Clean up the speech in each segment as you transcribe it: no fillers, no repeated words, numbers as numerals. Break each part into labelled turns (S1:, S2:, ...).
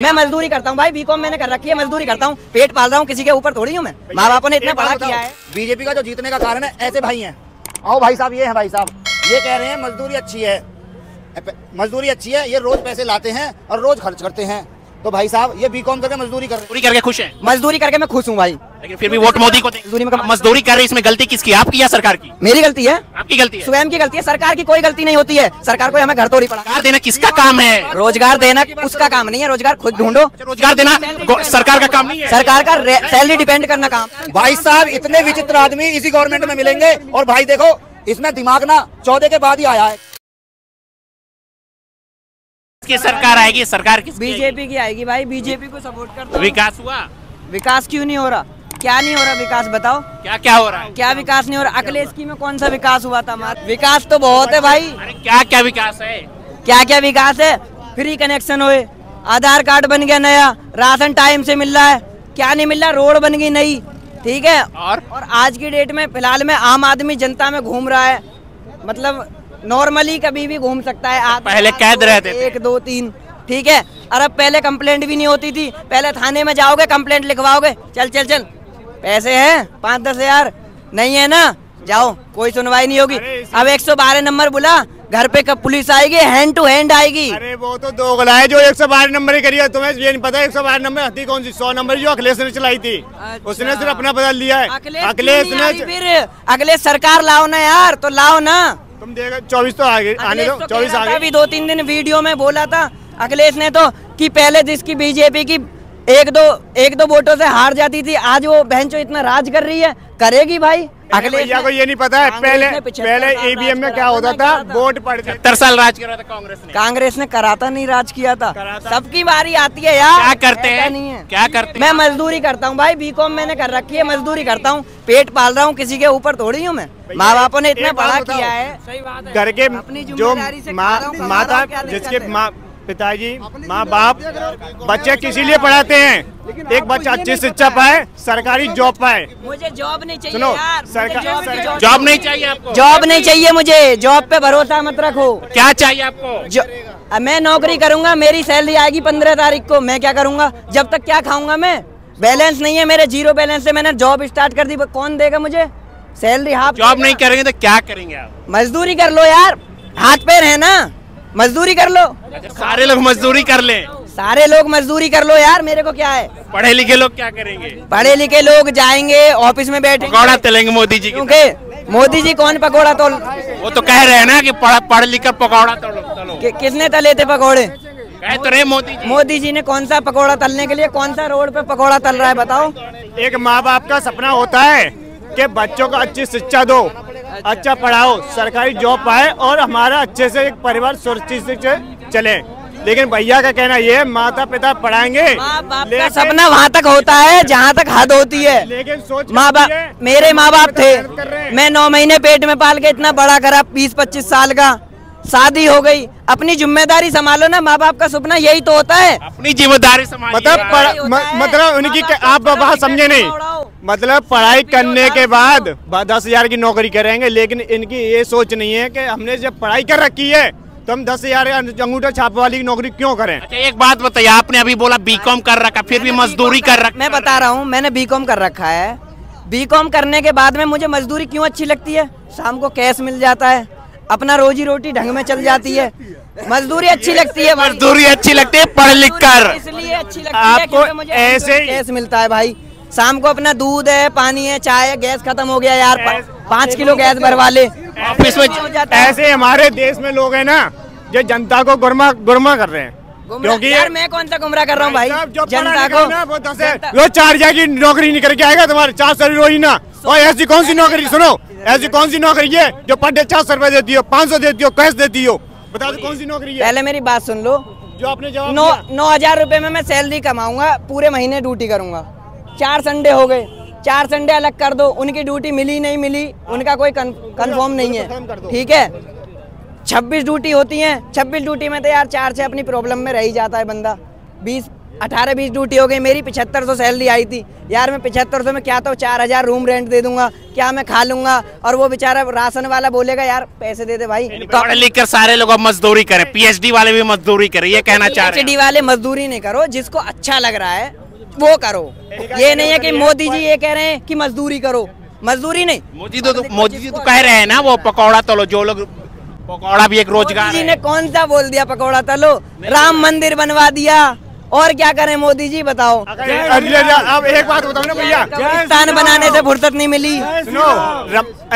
S1: मैं मजदूरी करता हूँ भाई, बीकॉम मैंने कर रखी है, मजदूरी करता हूँ, पेट पाल रहा हूँ, किसी के ऊपर थोड़ी हूँ मैं। माँ बापों ने इतना पढ़ा किया है।
S2: बीजेपी का जो जीतने का कारण है ऐसे भाई हैं। आओ भाई साहब, ये है भाई साहब, ये कह रहे हैं मजदूरी अच्छी है, मजदूरी अच्छी है, ये रोज पैसे लाते हैं और रोज खर्च करते हैं। तो भाई साहब ये बीकॉम करके मजदूरी करके खुश हैं?
S1: मजदूरी करके मैं खुश हूँ भाई,
S3: लेकिन फिर भी वोट मोदी को मजदूरी कर रहे, इसमें गलती किसकी, आपकी या सरकार की?
S1: मेरी गलती है,
S3: आपकी गलती है,
S1: स्वयं की गलती है। सरकार की कोई गलती नहीं होती है, सरकार को हमें घर तोड़ी पड़ा।
S3: रोजगार देना किसका काम है?
S1: रोजगार देना उसका काम नहीं है, रोजगार खुद ढूंढो।
S3: रोजगार देना सरकार का काम नहीं है,
S1: सरकार का सैलरी डिपेंड करना काम।
S2: भाई साहब इतने विचित्र आदमी इसी गवर्नमेंट में मिलेंगे। और भाई देखो इसमें दिमाग ना 14 के बाद ही आया है।
S3: की सरकार आएगी, सरकार किसकी?
S1: बीजेपी की आएगी भाई, बीजेपी को सपोर्ट करता हूं।
S3: विकास हुआ?
S1: विकास क्यों नहीं हो रहा? क्या नहीं हो रहा विकास, बताओ
S3: क्या क्या हो रहा है?
S1: क्या विकास नहीं हो रहा? अखिलेश की में कौन सा विकास हुआ था? विकास तो बहुत है भाई।
S3: अरे क्या क्या विकास है?
S1: क्या क्या विकास है? फ्री कनेक्शन हुए, आधार कार्ड बन गया नया, राशन टाइम से मिल रहा है, क्या नहीं मिल रहा? रोड बन गई नई, ठीक है। और आज की डेट में फिलहाल में आम आदमी जनता में घूम रहा है, मतलब नॉर्मली कभी भी घूम सकता है।
S3: पहले कैद रहते थे
S1: 1 2 3, ठीक है। और अब पहले कंप्लेंट भी नहीं होती थी, पहले थाने में जाओगे कंप्लेंट लिखवाओगे, चल चल चल, पैसे हैं 5-10 हजार, नहीं है ना, जाओ, कोई सुनवाई नहीं होगी। अब 112 नंबर बुला, घर पे कब पुलिस आएगी? हैंड टू हैंड आएगी।
S4: अरे वो तो दोगला है जो 112 नंबर ही करी है। तुम्हें ये नहीं पता 112 नंबर हथी कौन सी? 100 नंबर जो अखिलेश ने चलाई थी। अच्छा। उसने सिर्फ अपना बदल लिया है। अखिलेश ने फिर
S1: अखिलेश सरकार लाओ ना यार, तो लाओ ना।
S4: तुम देखो 24 तो आगे आने दो, 24 आगे।
S1: अभी 2-3 दिन वीडियो में बोला था अखिलेश ने तो कि पहले जिसकी बीजेपी की एक दो वोटों से हार जाती थी, आज वो बहनचो इतना राज कर रही है, करेगी भाई।
S4: अखिलेश भैया को ये नहीं पता है पहले ईवीएम में क्या होता था, वोट पड़ते
S3: 70 साल राज करा था कांग्रेस ने
S1: कराता नहीं, राज किया था। सबकी बारी आती है यार।
S3: क्या करते हैं?
S1: नहीं है,
S3: क्या करते?
S1: मैं मजदूरी करता हूँ भाई, बीकॉम मैंने कर रखी है, मजदूरी करता हूँ, पेट पाल रहा हूँ, किसी के ऊपर थोड़ी हूँ मैं। माँ बापों ने इतना पढ़ा किया है,
S4: घर के जो माता जिसके पिताजी माँ बाप बच्चे किसी लिए पढ़ाते हैं? एक बच्चा अच्छी शिक्षा पाए, सरकारी जॉब पाए।
S1: मुझे जॉब नहीं चाहिए।
S4: सुनो,
S3: जॉब नहीं चाहिए आपको?
S1: जॉब नहीं चाहिए मुझे, जॉब पे भरोसा मत रखो।
S3: क्या चाहिए आपको?
S1: मैं नौकरी करूंगा, मेरी सैलरी आएगी 15 तारीख को, मैं क्या करूंगा? जब तक क्या खाऊंगा मैं? बैलेंस नहीं है मेरे, 0 बैलेंस से मैंने जॉब स्टार्ट कर दी, कौन देगा मुझे सैलरी? हाफ
S3: जॉब नहीं करेंगे तो क्या करेंगे आप?
S1: मजदूरी कर लो यार, हाथ पैर है ना, मजदूरी कर लो।
S3: सारे लोग मजदूरी कर लें?
S1: सारे लोग मजदूरी कर लो यार, मेरे को क्या है?
S3: पढ़े लिखे लोग क्या करेंगे?
S1: पढ़े लिखे लोग जाएंगे ऑफिस में बैठे,
S3: पकौड़ा तलेंगे मोदी जी,
S1: क्योंकि मोदी जी कौन पकौड़ा तोल? वो
S3: तो कह रहे हैं ना कि पढ़ लिख कर पकौड़ा तलो।
S1: किसने तले थे पकौड़े?
S3: कह तो रहे
S1: मोदी जी ने कौन सा पकौड़ा तलने के लिए, कौन सा रोड पे पकौड़ा तल रहा है बताओ?
S4: एक माँ बाप का सपना होता है कि बच्चों को अच्छी शिक्षा दो, अच्छा पढ़ाओ, सरकारी जॉब पाए और हमारा अच्छे से एक परिवार सुरक्षित से चले। लेकिन भैया का कहना ये है माता पिता पढ़ाएंगे,
S1: लेकिन सपना वहाँ तक होता है जहाँ तक हद होती है।
S4: लेकिन सोच
S1: माँ बाप, मेरे माँ बाप थे, मैं 9 महीने पेट में पाल के इतना बड़ा करा, 20-25 साल का, शादी हो गई, अपनी जिम्मेदारी संभालो ना। माँ बाप का सपना यही तो होता है,
S3: अपनी जिम्मेदारी संभालो।
S4: मतलब उनकी आप बात समझे नहीं, मतलब पढ़ाई करने के बाद 10,000 की नौकरी करेंगे, लेकिन इनकी ये सोच नहीं है कि हमने जब पढ़ाई कर रखी है तो हम 10,000 अंगूठा छाप वाली नौकरी क्यों करें?
S3: अच्छा एक बात बताइए, आपने अभी बोला बीकॉम कर रखा, फिर भी मजदूरी कर रखा।
S1: मैं बता रहा हूँ, मैंने बीकॉम कर रखा है, बीकॉम करने के बाद में मुझे मजदूरी क्यों अच्छी लगती है? शाम को कैश मिल जाता है, अपना रोजी रोटी ढंग में चल जाती है, मजदूरी अच्छी लगती है।
S3: मजदूरी अच्छी लगती है पढ़ लिख कर,
S1: इसलिए अच्छी लगती है क्योंकि मुझे ऐसे कैश मिलता है भाई। शाम को अपना दूध है, पानी है, चाय है, गैस खत्म हो गया यार, 5 किलो गैस भरवा ले
S4: ऑफिस में। ऐसे हमारे देश में लोग हैं ना जो जनता को गुरमा कर रहे हैं, क्योंकि
S1: यार मैं कौन सा गुमराह कर रहा हूँ भाई? जनता को
S4: वो 4 हजार की नौकरी नहीं करके आएगा तुम्हारे 400 रोज ना। और ऐसी कौन सी नौकरी, सुनो, ऐसी कौन सी नौकरी है जो पर डे 400 रुपए देती हो, 500 देती हो, कैश देती हो? बता दो कौन सी नौकरी है?
S1: पहले मेरी बात सुन लो,
S4: जो आपने जवाब
S1: 9,000 रुपए में मैं सैलरी कमाऊंगा, पूरे महीने ड्यूटी करूंगा, 4 संडे हो गए, 4 संडे अलग कर दो, उनकी ड्यूटी मिली नहीं मिली उनका कोई कंफर्म नहीं है, ठीक है। 26 ड्यूटी होती हैं, 26 ड्यूटी में तो यार 4 से अपनी प्रॉब्लम में रह ही जाता है बंदा, 18-20 ड्यूटी हो गई मेरी, 7500 सैलरी आई थी यार। मैं 7500 में क्या तो 4000 रूम रेंट दे दूंगा, क्या मैं खा लूंगा? और वो बेचारा राशन वाला बोलेगा यार पैसे दे दे भाई।
S3: पढ़ लिख कर सारे लोग अब मजदूरी करें, पीएचडी वाले भी मजदूरी करें, ये कहना चाह रहे हैं?
S1: पीएचडी वाले मजदूरी नहीं करो, जिसको अच्छा लग रहा है वो करो। ये नहीं है कि मोदी जी ये कह रहे हैं कि मजदूरी करो, मजदूरी नहीं।
S3: मोदी जी तो कह रहे हैं ना वो पकौड़ा तलो, जो लोग पकौड़ा भी एक रोजगार
S1: मोदी जी ने कौन सा बोल दिया पकौड़ा तलो? राम मंदिर बनवा दिया, और क्या करें मोदी जी बताओ?
S4: अब एक बात बताओ ना भैया,
S1: कब्रिस्तान बनाने से फुर्सत नहीं मिली।
S4: सुनो,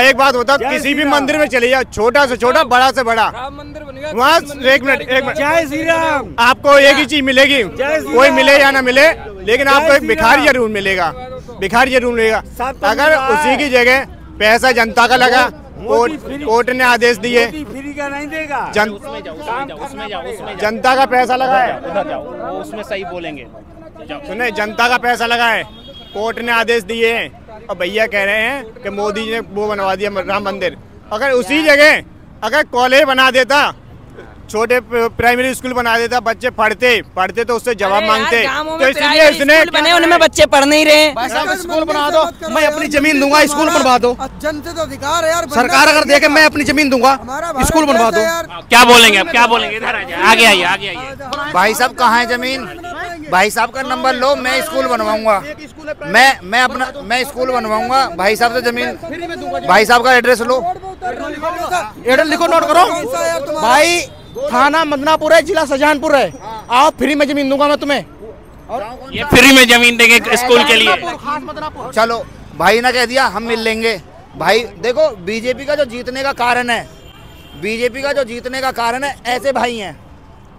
S4: एक बात बताओ, किसी भी मंदिर में चले जाओ, छोटा से छोटा बड़ा से बड़ा, वहाँ एक मिनट
S5: जय श्री राम,
S4: आपको एक ही चीज मिलेगी, कोई मिले या ना मिले, लेकिन आपको एक भिखारी जरूर मिलेगा, भिखारी जरूर मिलेगा। अगर उसी की जगह पैसा जनता का लगा, कोर्ट ने आदेश दिए,
S5: फ्री का नहीं देगा,
S4: जनता का पैसा लगा है,
S3: उसमें सही बोलेंगे।
S4: सुने, जनता का पैसा लगा है, कोर्ट ने आदेश दिए हैं, और भैया कह रहे हैं कि मोदी जी ने वो बनवा दिया राम मंदिर। अगर उसी जगह अगर कॉलेज बना देता, छोटे प्राइमरी स्कूल बना देता, बच्चे पढ़ते तो उससे जवाब मांगते, तो इसलिए इसने
S1: बने, उनमें बच्चे पढ़ नहीं रहे।
S6: स्कूल बना दो, मैं अपनी जमीन दूंगा, स्कूल बनवा दो।
S5: जनता तो अधिकार है यार,
S6: सरकार अगर देखे मैं अपनी जमीन दूंगा, स्कूल बनवा दो।
S3: क्या बोलेंगे अब, क्या बोलेंगे? इधर आगे आइए, आगे आइए।
S2: भाई साहब कहाँ है जमीन? भाई साहब का नंबर लो, मैं स्कूल बनवाऊंगा, मैं स्कूल बनवाऊंगा। भाई साहब से जमीन, भाई साहब का एड्रेस लो,
S6: एड्रेस लिखो, नोट करो भाई। थाना मदनापुर है, जिला शाहजहानपुर है, आओ फ्री में जमीन दूंगा मैं तुम्हें।
S3: ये फ्री में जमीन देंगे स्कूल के लिए।
S2: चलो भाई ने कह दिया हम मिल लेंगे। भाई देखो, बीजेपी का जो जीतने का कारण है, बीजेपी का जो जीतने का कारण है ऐसे भाई हैं।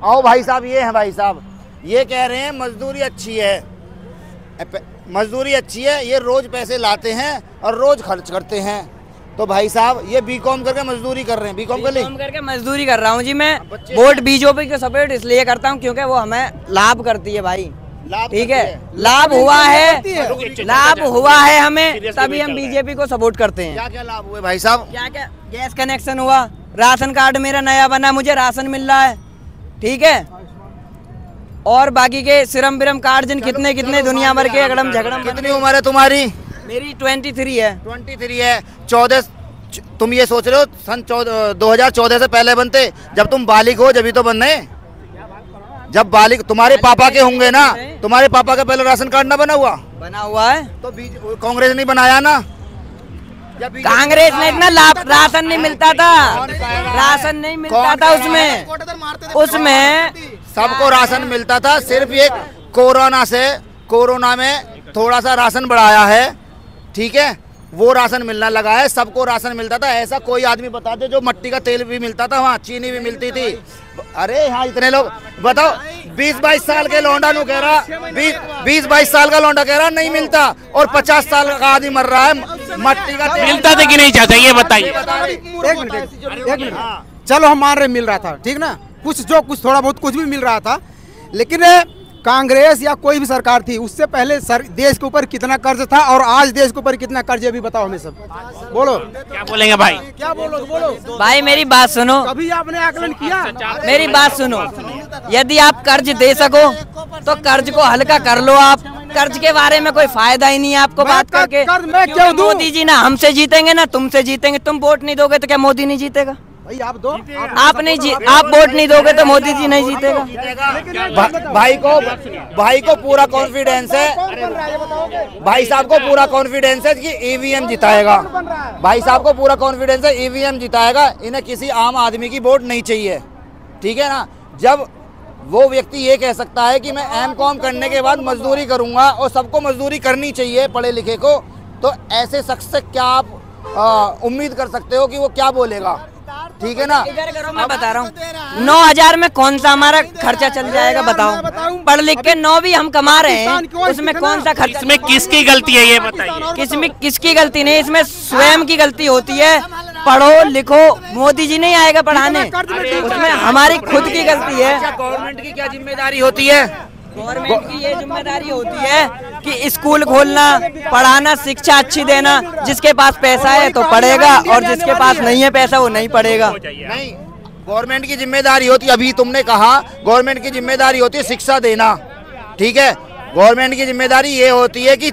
S2: आओ भाई साहब, ये हैं भाई साहब, ये कह रहे हैं मजदूरी अच्छी है, मजदूरी अच्छी है, ये रोज पैसे लाते हैं और रोज खर्च करते हैं। तो भाई साहब ये बीकॉम करके मजदूरी कर रहे हैं, बीकॉम
S1: करके मजदूरी कर रहा हूँ जी मैं। वोट बीजेपी को सपोर्ट इसलिए करता हूँ क्योंकि वो हमें लाभ करती है भाई, ठीक है, लाभ हुआ है हमें, तभी हम बीजेपी को सपोर्ट करते हैं।
S2: क्या क्या लाभ हुए भाई साहब?
S1: क्या क्या? गैस कनेक्शन हुआ, राशन कार्ड मेरा नया बना, मुझे राशन मिल रहा है, ठीक है, और बाकी के सिरम बिरम कार्ड जिन कितने दुनिया भर के अगड़म झगड़म।
S2: कितनी उम्र है तुम्हारी?
S1: मेरी 23 है।
S2: 23 है। 14 तुम ये सोच रहे हो सन 2014 से पहले बनते, जब तुम बालिग हो जब तो बनने, जब बालिग तुम्हारे पापा के होंगे ना, तुम्हारे पापा का पहले राशन कार्ड ना बना हुआ है, तो कांग्रेस नहीं बनाया ना?
S1: कांग्रेस ने इतना लाभ, राशन नहीं मिलता था, राशन नहीं मिलता था उसमें
S2: सबको राशन मिलता था। सिर्फ ये कोरोना में थोड़ा सा राशन बढ़ाया है, ठीक है, वो राशन मिलना लगा है, सबको राशन मिलता था। ऐसा कोई आदमी बता दे जो मट्टी का तेल भी मिलता था, वहाँ चीनी भी मिलती थी। अरे यहाँ इतने लोग बताओ, 20-22 साल के लौंडा नु कह रहा, 20-22 साल का लौंडा कह रहा नहीं मिलता, और 50 साल का आदमी मर रहा है मट्टी का तेल।
S3: मिलता था कि नहीं चाचा, ये बताइए।
S6: एक मिनट, चलो हम मान रहे मिल रहा था, ठीक ना, कुछ थोड़ा बहुत कुछ भी मिल रहा था, लेकिन कांग्रेस या कोई भी सरकार थी उससे पहले देश के ऊपर कितना कर्ज था और आज देश के ऊपर कितना कर्ज है, अभी बताओ हमें सब। बोलो
S3: क्या बोलेंगे भाई?
S6: क्या बोलो
S1: भाई, मेरी बात सुनो,
S6: कभी आपने आकलन किया?
S1: मेरी बात सुनो, यदि आप कर्ज दे सको तो कर्ज को हल्का कर लो। आप कर्ज के बारे में कोई फायदा ही नहीं है आपको बात करके। मोदी जी ना हमसे जीतेंगे ना तुमसे जीतेंगे। तुम वोट नहीं दोगे तो क्या मोदी नहीं जीतेगा?
S6: भाई आप दो,
S1: आप वोट नहीं दोगे तो मोदी जी नहीं जीतेगा।
S2: भाई को पूरा कॉन्फिडेंस है, भाई साहब को पूरा कॉन्फिडेंस है कि ईवीएम जिताएगा। भाई साहब को पूरा कॉन्फिडेंस है ईवीएम जिताएगा, इन्हें किसी आम आदमी की वोट नहीं चाहिए, ठीक है ना। जब वो व्यक्ति ये कह सकता है कि मैं एमकॉम करने के बाद मजदूरी करूंगा और सबको मजदूरी करनी चाहिए पढ़े लिखे को, तो ऐसे शख्स से क्या आप उम्मीद कर सकते हो कि वो क्या बोलेगा, ठीक है ना।
S1: मैं बता रहा हूँ 9000 में कौन सा हमारा खर्चा चल जाएगा बताओ? पढ़ लिख के 9 भी हम कमा रहे हैं, उसमें कौन सा खर्चा?
S3: इसमें किसकी गलती है ये बताइए?
S1: किसकी गलती नहीं, इसमें स्वयं की गलती होती है। पढ़ो लिखो, मोदी जी नहीं आएगा पढ़ाने, उसमें हमारी खुद की गलती है।
S2: गवर्नमेंट की क्या जिम्मेदारी होती है?
S1: गवर्नमेंट की ये जिम्मेदारी होती है कि स्कूल खोलना, पढ़ाना, शिक्षा अच्छी देना। जिसके पास पैसा है तो पढ़ेगा और जिसके पास नहीं है पैसा वो नहीं पढ़ेगा।
S2: नहीं, गवर्नमेंट की जिम्मेदारी होती है, अभी तुमने कहा गवर्नमेंट की जिम्मेदारी होती है शिक्षा देना, ठीक है, गवर्नमेंट की जिम्मेदारी ये होती है कि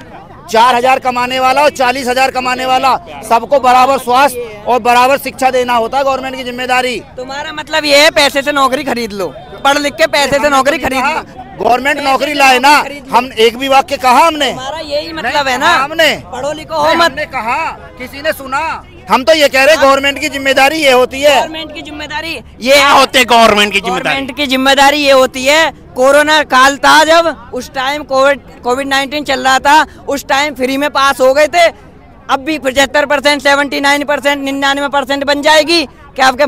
S2: 4,000 कमाने वाला और 40,000 कमाने वाला सबको बराबर स्वास्थ्य और बराबर शिक्षा देना होता है गवर्नमेंट की जिम्मेदारी।
S1: तुम्हारा मतलब ये है पैसे से नौकरी खरीद लो, पढ़ लिख के पैसे से नौकरी खरीद लो।
S2: गवर्नमेंट नौकरी लाए ना, हम एक भी वाक्य कहा हमने?
S1: हमारा यही मतलब है ना,
S2: हमने
S1: पढ़ो लिखो हो मत।
S2: हमने कहा, किसी ने सुना? हम तो ये कह रहे गवर्नमेंट की जिम्मेदारी ये होती है।
S1: गवर्नमेंट की जिम्मेदारी ये
S3: क्या होते गवर्नमेंट की जिम्मेदारी?
S1: गवर्नमेंट की जिम्मेदारी ये होती है, कोरोना काल था जब, उस टाइम कोविड-19 चल रहा था, उस टाइम फ्री में पास हो गए थे। अब भी 75%, 79%, 99% बन जाएगी कि अब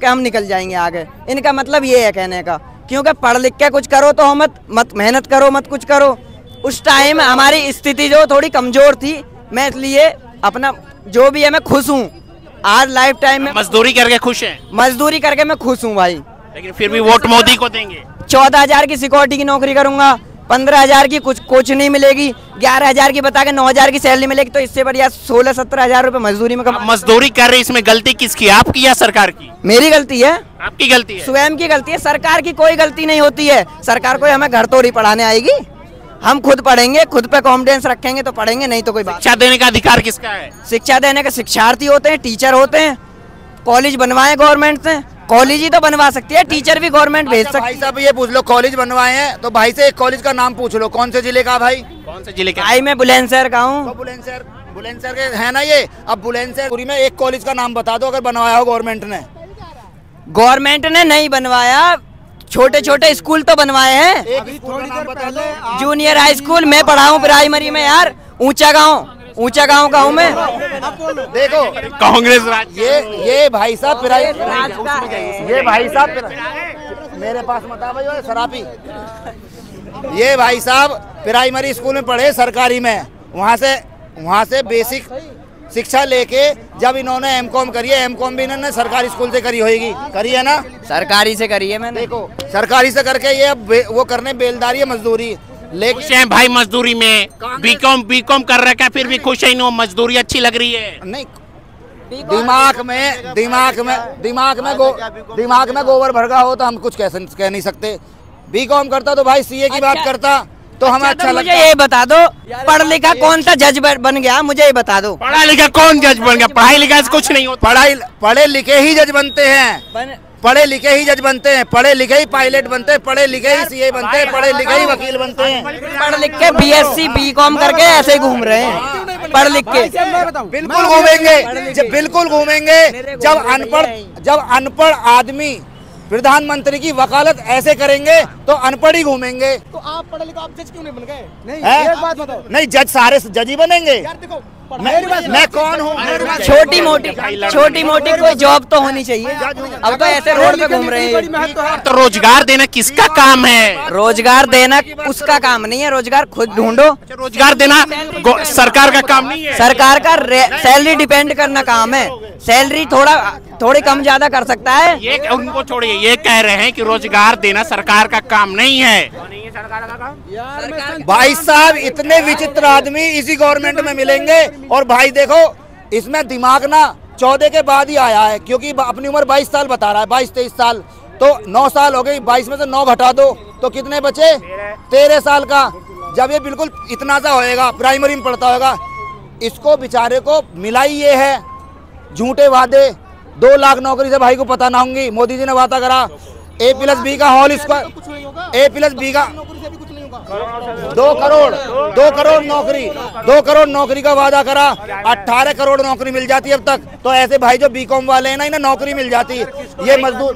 S1: हम निकल जाएंगे आगे। इनका मतलब ये है कहने का, क्योंकि पढ़ लिख के कुछ करो तो मत मेहनत करो, मत कुछ करो। उस टाइम हमारी स्थिति जो थोड़ी कमजोर थी, मैं इसलिए अपना जो भी है मैं खुश हूँ। आज लाइफ टाइम में
S3: मजदूरी करके खुश हैं,
S1: मजदूरी करके मैं खुश हूँ भाई।
S3: लेकिन फिर भी वोट मोदी को देंगे।
S1: 14,000 की सिक्योरिटी की नौकरी करूंगा, 15,000 की कुछ नहीं मिलेगी, 11,000 की बता के 9,000 की सैलरी मिलेगी, तो इससे बढ़िया 16-17,000 रुपए मजदूरी में
S3: मजदूरी कर रहे, इसमें गलती किसकी, आपकी या सरकार की?
S1: मेरी गलती है,
S3: आपकी गलती है,
S1: स्वयं की गलती है। सरकार की कोई गलती नहीं होती है। सरकार कोई हमें घर तोड़ी पढ़ाने आएगी? हम खुद पढ़ेंगे, खुद पे कॉन्फिडेंस रखेंगे तो पढ़ेंगे, नहीं तो कोई बात।
S3: शिक्षा देने का अधिकार किसका है?
S1: शिक्षा देने के शिक्षार्थी होते हैं, टीचर होते हैं। कॉलेज बनवाए गवर्नमेंट से, कॉलेज ही तो बनवा सकती है, टीचर भी गवर्नमेंट भेज सकती है।
S2: भाई साहब ये पूछ लो, कॉलेज बनवाए हैं तो भाई से एक कॉलेज का नाम पूछ लो, कौन से जिले का भाई?
S3: कौन से जिले का?
S1: भाई मैं बुलंदशहर का हूँ।
S2: तो बुलंदशहर के है ना ये। अब बुलंदशहर में एक कॉलेज का नाम बता दो अगर बनवाया हो गवर्नमेंट ने।
S1: गवर्नमेंट ने नहीं बनवाया, छोटे छोटे स्कूल तो बनवाए हैं।
S2: एक स्कूल का नाम बता दो।
S1: जूनियर हाई स्कूल मैं पढ़ा हूँ प्राइमरी में यार, ऊंचा गांव का हूँ मैं।
S2: देखो
S3: कांग्रेस राज।
S2: ये भाई साहब ये भाई साहब मेरे पास मत आ भाई शराबी। ये भाई साहब प्राइमरी स्कूल में पढ़े सरकारी में, वहाँ से बेसिक शिक्षा लेके जब इन्होंने एमकॉम करी है, एमकॉम भी इन्होंने सरकारी स्कूल से करी होगी, करी है ना?
S1: सरकारी से करी है मैंने।
S2: देखो सरकारी से करके ये अब वो करने बेलदारी है, मजदूरी।
S3: खुश हैं भाई मजदूरी में? बीकॉम कर रखा है फिर भी खुश है, नो मजदूरी अच्छी लग रही है?
S2: नहीं, दिमाग में गोबर भरगा हो तो हम कुछ कह नहीं सकते। बीकॉम करता तो भाई सीए की बात करता तो हमें अच्छा लगता।
S1: मुझे ये बता दो, पढ़ लिखा कौन सा जज बन गया, मुझे ये बता दो।
S3: पढ़ा लिखा कौन जज बन गया? पढ़ाई लिखा से कुछ नहीं होता।
S2: पढ़े लिखे ही जज बनते हैं, पढ़े लिखे ही जज बनते हैं, पढ़े लिखे ही पायलट बनते हैं, पढ़े लिखे ही सीए बनते हैं, पढ़े लिखे ही वकील बनते हैं।
S1: पढ़ लिख के बीएससी बीकॉम करके ऐसे ही घूम रहे हैं, पढ़ लिख के।
S2: बिल्कुल घूमेंगे जब अनपढ़ आदमी प्रधानमंत्री की वकालत ऐसे करेंगे तो अनपढ़ ही घूमेंगे।
S6: तो आप पढ़े लिखे, आप जज क्यों नहीं बन गए? नहीं,
S2: एक बात बताओ। नहीं, जज सारे जज ही बनेंगे। यार देखो, मैं कौन हूँ?
S1: छोटी मोटी कोई जॉब तो होनी चाहिए। अब तो ऐसे रोड पे घूम रहे हैं।
S3: तो रोजगार देना किसका काम है?
S1: रोजगार देना उसका काम नहीं है, रोजगार खुद ढूंढो।
S3: रोजगार देना सरकार का काम नहीं है।
S1: सरकार का सैलरी डिपेंड करना काम है। सैलरी थोड़ी कम ज्यादा कर सकता है।
S3: ये उनको छोड़िए, ये कह रहे हैं कि रोजगार देना सरकार का काम नहीं है।
S2: भाई साहब इतने विचित्र आदमी इसी गवर्नमेंट में मिलेंगे। और भाई देखो, इसमें दिमाग ना 14 के बाद ही आया है, क्योंकि अपनी उम्र 22 साल बता रहा है, 22-23 साल, तो 9 साल हो गई, 22 में से 9 घटा दो तो कितने बचे? 13 साल का। जब ये बिल्कुल इतना सा होएगा, प्राइमरी में पढ़ता होगा, इसको बेचारे को मिला ही ये है झूठे वादे। 2 लाख नौकरी से भाई को पता ना होंगी। मोदी जी ने वादा करा A+B का होल स्क्वायर, A+B का 2 करोड़ नौकरी का वादा करा। 18 करोड़ नौकरी मिल जाती है अब तक। तो ऐसे भाई जो बीकॉम वाले हैं ना, इन्हें नौकरी मिल जाती है। ये मजदूर